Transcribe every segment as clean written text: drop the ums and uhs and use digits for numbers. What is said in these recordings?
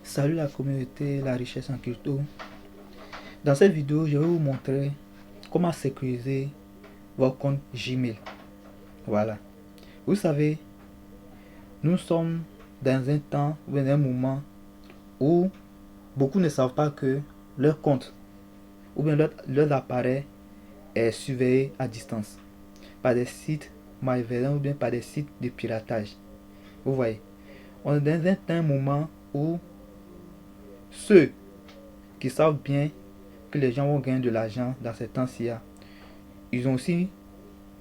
Salut la communauté, la richesse en crypto. Dans cette vidéo, je vais vous montrer comment sécuriser votre compte Gmail. Voilà. Vous savez, nous sommes dans un temps ou dans un moment où beaucoup ne savent pas que leur compte ou bien leur appareil est surveillé à distance par des sites malveillants ou bien par des sites de piratage. Vous voyez, on est dans un moment où ceux qui savent bien que les gens vont gagner de l'argent dans ces temps-ci, ils ont aussi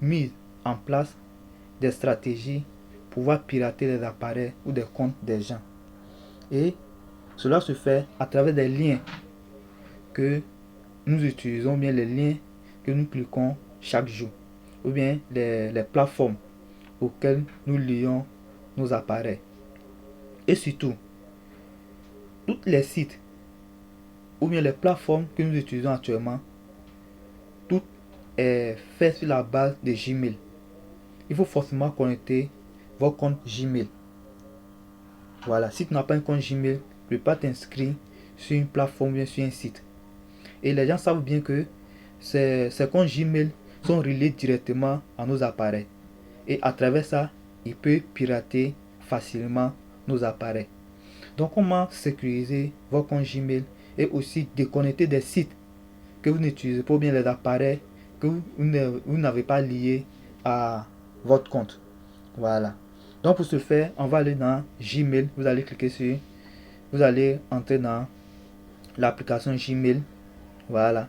mis en place des stratégies pour pouvoir pirater les appareils ou des comptes des gens. Et cela se fait à travers des liens que nous utilisons, bien les liens que nous cliquons chaque jour, ou bien les plateformes auxquelles nous lions nos appareils. Et surtout, tous les sites ou bien les plateformes que nous utilisons actuellement, tout est fait sur la base de Gmail. Il faut forcément connecter votre compte Gmail. Voilà, si tu n'as pas un compte Gmail, tu ne peux pas t'inscrire sur une plateforme ou bien sur un site. Et les gens savent bien que ces comptes Gmail sont reliés directement à nos appareils. Et à travers ça, ils peuvent pirater facilement nos appareils. Donc comment sécuriser votre compte Gmail et aussi déconnecter des sites que vous n'utilisez pas, ou bien les appareils que vous n'avez pas liés à votre compte. Voilà. Donc pour ce faire, on va aller dans Gmail. Vous allez cliquer sur, vous allez entrer dans l'application Gmail. Voilà.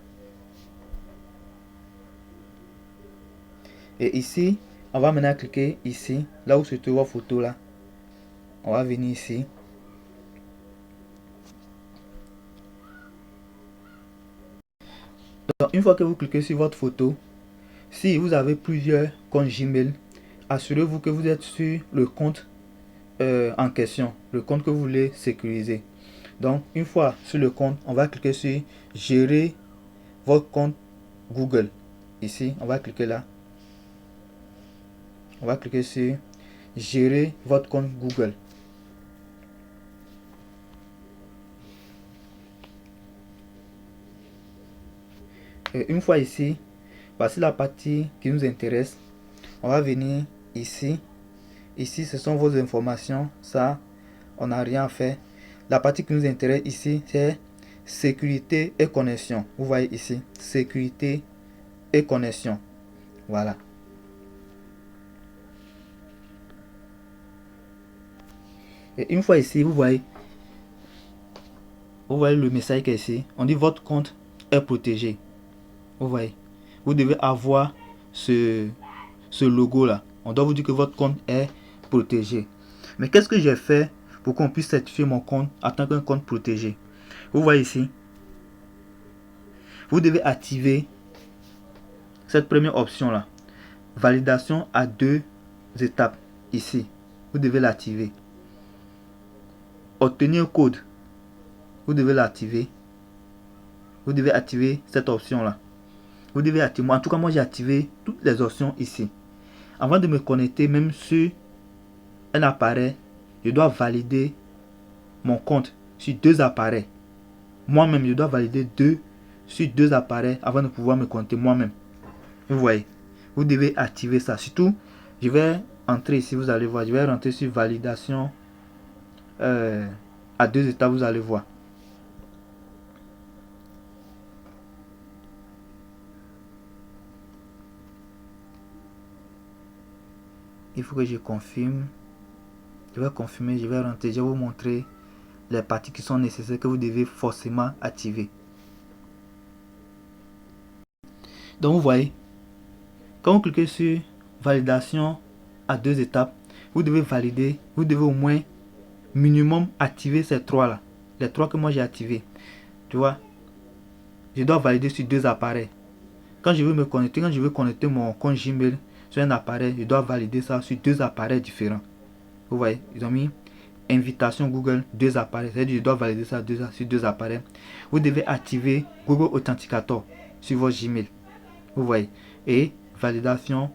Et ici, on va maintenant cliquer ici, là où se trouve votre photo là. On va venir ici. Donc une fois que vous cliquez sur votre photo, si vous avez plusieurs comptes Gmail, assurez-vous que vous êtes sur le compte en question, le compte que vous voulez sécuriser. Donc une fois sur le compte, on va cliquer sur gérer votre compte Google. Ici, on va cliquer là. On va cliquer sur gérer votre compte Google. Et une fois ici, voici la partie qui nous intéresse. On va venir ici. Ici, ce sont vos informations. Ça, on n'a rien à faire. La partie qui nous intéresse ici, c'est sécurité et connexion. Vous voyez ici, sécurité et connexion. Voilà. Et une fois ici, vous voyez le message qui est ici. On dit votre compte est protégé. Vous voyez, vous devez avoir ce logo là. On doit vous dire que votre compte est protégé. Mais qu'est-ce que j'ai fait pour qu'on puisse certifier mon compte en tant qu'un compte protégé? Vous voyez ici, vous devez activer cette première option là, validation à 2 étapes. Ici, vous devez l'activer. Obtenir un code, vous devez l'activer. Vous devez activer cette option là. Vous devez activer, en tout cas moi j'ai activé toutes les options ici. Avant de me connecter même sur un appareil, je dois valider mon compte sur 2 appareils. Moi-même, je dois valider sur 2 appareils avant de pouvoir me connecter moi-même. Vous voyez, vous devez activer ça. Surtout, je vais entrer ici, vous allez voir, je vais rentrer sur validation à 2 étapes, vous allez voir. Il faut que je confirme. Je vais confirmer, je vais rentrer, je vais vous montrer les parties qui sont nécessaires que vous devez forcément activer. Donc vous voyez, quand vous cliquez sur validation à 2 étapes, vous devez valider, vous devez au moins minimum activer ces 3 là, les 3 que moi j'ai activé. Tu vois, je dois valider sur 2 appareils. Quand je veux me connecter, quand je veux connecter mon compte Gmail sur un appareil, je dois valider ça sur 2 appareils différents. Vous voyez, ils ont mis invitation Google 2 appareils, c'est-à-dire je dois valider ça sur 2 appareils. Vous devez activer Google Authenticator sur votre Gmail. Vous voyez, et validation,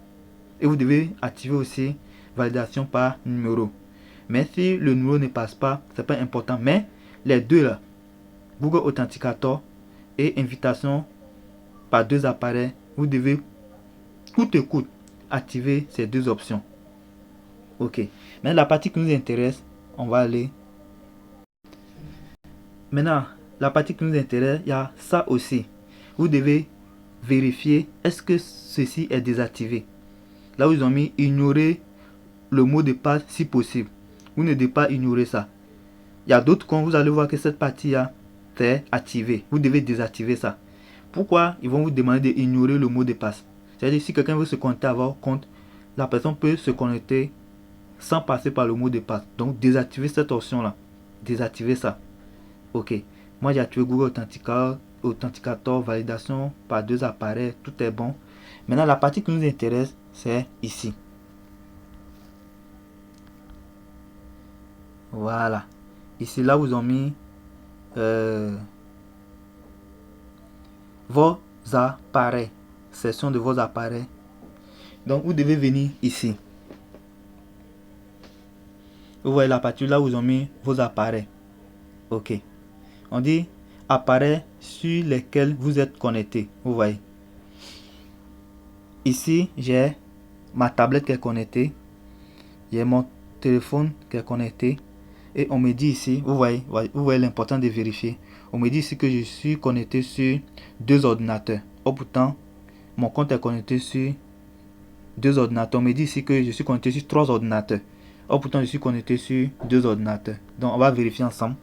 et vous devez activer aussi validation par numéro. Mais si le numéro ne passe pas, c'est pas important. Mais les deux là, Google Authenticator et invitation par 2 appareils, vous devez coûte que coûte activer ces 2 options. Ok. Maintenant la partie qui nous intéresse, on va aller. Maintenant, la partie qui nous intéresse, il y a ça aussi. Vous devez vérifier est-ce que ceci est désactivé. Là où ils ont mis ignorer le mot de passe si possible. Vous ne devez pas ignorer ça. Il y a d'autres comptes, vous allez voir que cette partie-là est activée. Vous devez désactiver ça. Pourquoi ils vont vous demander d'ignorer le mot de passe? C'est-à-dire si quelqu'un veut se connecter à votre compte, la personne peut se connecter sans passer par le mot de passe. Donc désactiver cette option-là. Désactiver ça. Ok. Moi j'ai activé Google Authenticator, validation par 2 appareils. Tout est bon. Maintenant la partie qui nous intéresse, c'est ici. Voilà. Ici là vous ont mis vos appareils. Section de vos appareils. Donc vous devez venir ici. Vous voyez la partie là où ils ont mis vos appareils. Ok. On dit appareils sur lesquels vous êtes connecté. Vous voyez. Ici, j'ai ma tablette qui est connectée. J'ai mon téléphone qui est connecté. Et on me dit ici, vous voyez l'important de vérifier. On me dit ici que je suis connecté sur 2 ordinateurs. Oh pourtant, mon compte est connecté sur 2 ordinateurs. On me dit ici que je suis connecté sur 3 ordinateurs. Oh pourtant, je suis connecté sur 2 ordinateurs. Donc, on va vérifier ensemble.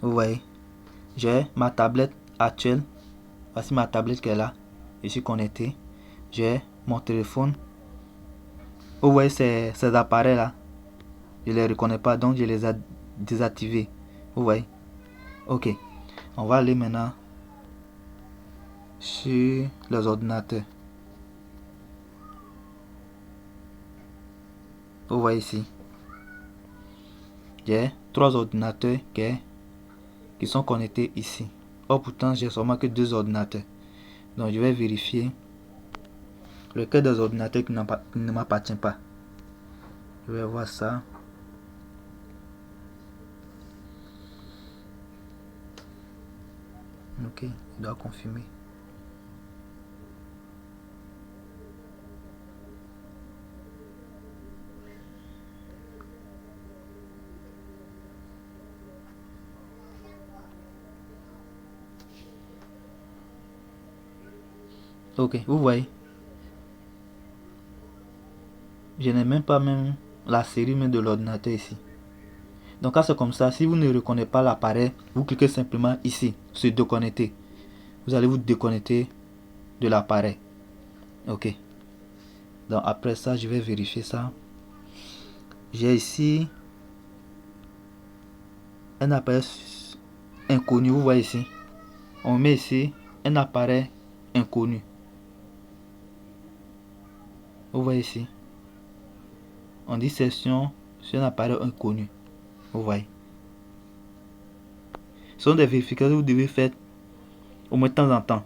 Vous voyez, j'ai ma tablette actuelle. Voici ma tablette qui est là. Je suis connecté. J'ai mon téléphone. Vous voyez ces appareils là. Je ne les reconnais pas, donc je les ai désactivés. Vous voyez. Ok. On va aller maintenant sur les ordinateurs. Vous voyez ici. J'ai 3 ordinateurs qui sont connectés ici. Oh pourtant j'ai seulement que 2 ordinateurs. Donc je vais vérifier lequel des ordinateurs qui ne m'appartient pas. Je vais voir ça. Ok, je dois confirmer. Ok, vous voyez. Je n'ai même pas la série même de l'ordinateur ici. Donc quand c'est comme ça, si vous ne reconnaissez pas l'appareil, vous cliquez simplement ici, sur déconnecter. Vous allez vous déconnecter de l'appareil. Ok. Donc après ça, je vais vérifier ça. J'ai ici un appareil inconnu, vous voyez ici. On met ici un appareil inconnu. Vous voyez ici. On dit session sur un appareil inconnu. Vous voyez. Ce sont des vérifications que vous devez faire au moins de temps en temps.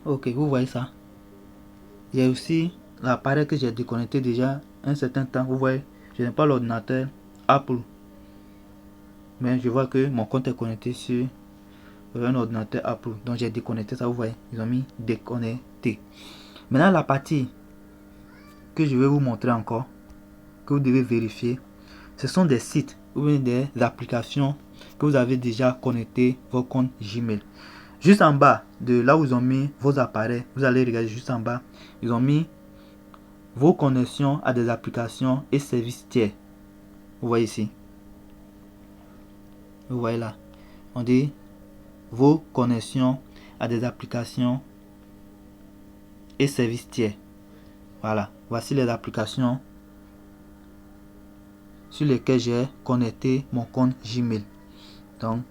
Ok, vous voyez ça. Il y a aussi l'appareil que j'ai déconnecté déjà un certain temps. Vous voyez, je n'ai pas l'ordinateur Apple. Mais je vois que mon compte est connecté sur un ordinateur Apple. Donc j'ai déconnecté ça, vous voyez. Ils ont mis déconnecté. Maintenant la partie que je vais vous montrer encore, que vous devez vérifier, ce sont des sites ou bien des applications que vous avez déjà connecté vos comptes Gmail. Juste en bas de là où ils ont mis vos appareils, vous allez regarder juste en bas, ils ont mis vos connexions à des applications et services tiers. Vous voyez ici. Vous voyez là. On dit vos connexions à des applications et services tiers. Voilà. Voici les applications sur lesquels j'ai connecté mon compte Gmail. Donc,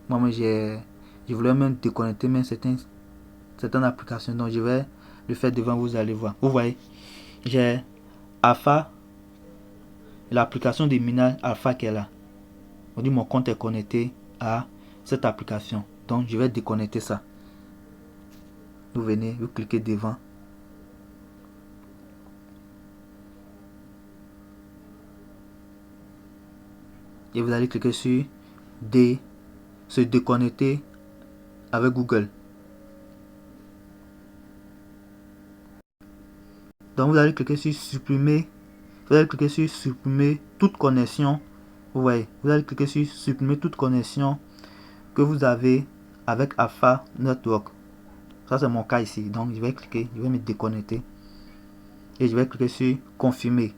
moi, je voulais même déconnecter même certaines applications. Donc, je vais le faire devant vous, allez voir. Vous voyez, j'ai Alpha, l'application de minage Alpha qui est là. On dit mon compte est connecté à cette application. Donc, je vais déconnecter ça. Vous venez, vous cliquez devant. Et vous allez cliquer sur se déconnecter avec Google. Donc vous allez cliquer sur supprimer. Vous allez cliquer sur supprimer toute connexion. Vous voyez, vous allez cliquer sur supprimer toute connexion que vous avez avec Alpha Network. Ça c'est mon cas ici. Donc je vais cliquer, je vais me déconnecter. Et je vais cliquer sur confirmer.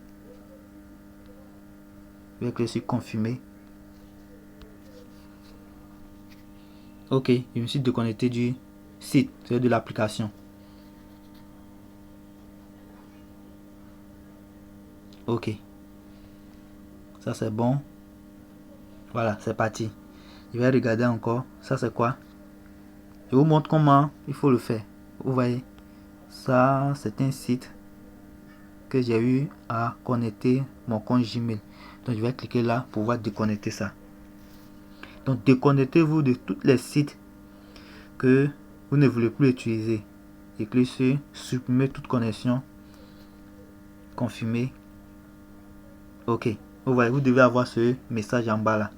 Je vais cliquer sur confirmer. Ok, je me suis déconnecté du site, c'est-à-dire de l'application. Ok. Ça c'est bon. Voilà, c'est parti. Je vais regarder encore. Ça c'est quoi? Je vous montre comment il faut le faire. Vous voyez, ça c'est un site que j'ai eu à connecter mon compte Gmail. Donc je vais cliquer là pour pouvoir déconnecter ça. Donc déconnectez-vous de tous les sites que vous ne voulez plus utiliser. Et cliquez sur supprimer toute connexion. Confirmer. Ok. Vous voyez, vous devez avoir ce message en bas là.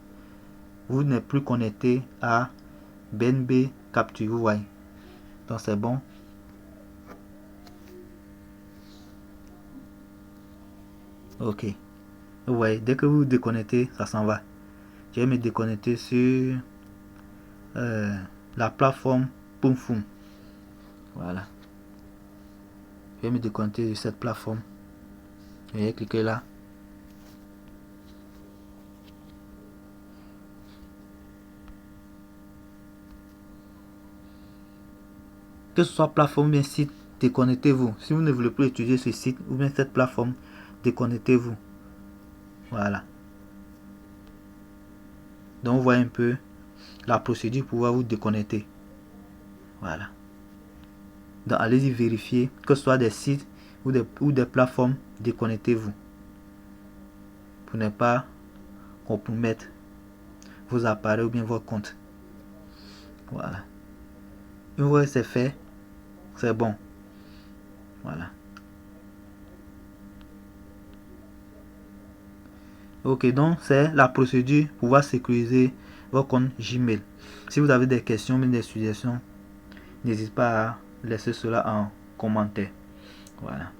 Vous n'êtes plus connecté à BNB Capture. Vous voyez. Donc c'est bon. Ok. Vous voyez, dès que vous vous déconnectez, ça s'en va. Je vais me déconnecter sur la plateforme Poumfoum. Voilà. Je vais me déconnecter de cette plateforme. Je vais cliquer là. Que ce soit plateforme ou bien site, déconnectez-vous. Si vous ne voulez plus utiliser ce site ou bien cette plateforme, déconnectez-vous. Voilà. Donc vous voyez un peu la procédure pour pouvoir vous déconnecter. Voilà. Donc allez-y vérifier que ce soit des sites ou des plateformes, déconnectez-vous. Pour ne pas compromettre vos appareils ou bien vos comptes. Voilà. Une fois que c'est fait, c'est bon. Voilà. Ok, donc c'est la procédure pour pouvoir sécuriser votre compte Gmail. Si vous avez des questions, même des suggestions, n'hésitez pas à laisser cela en commentaire. Voilà.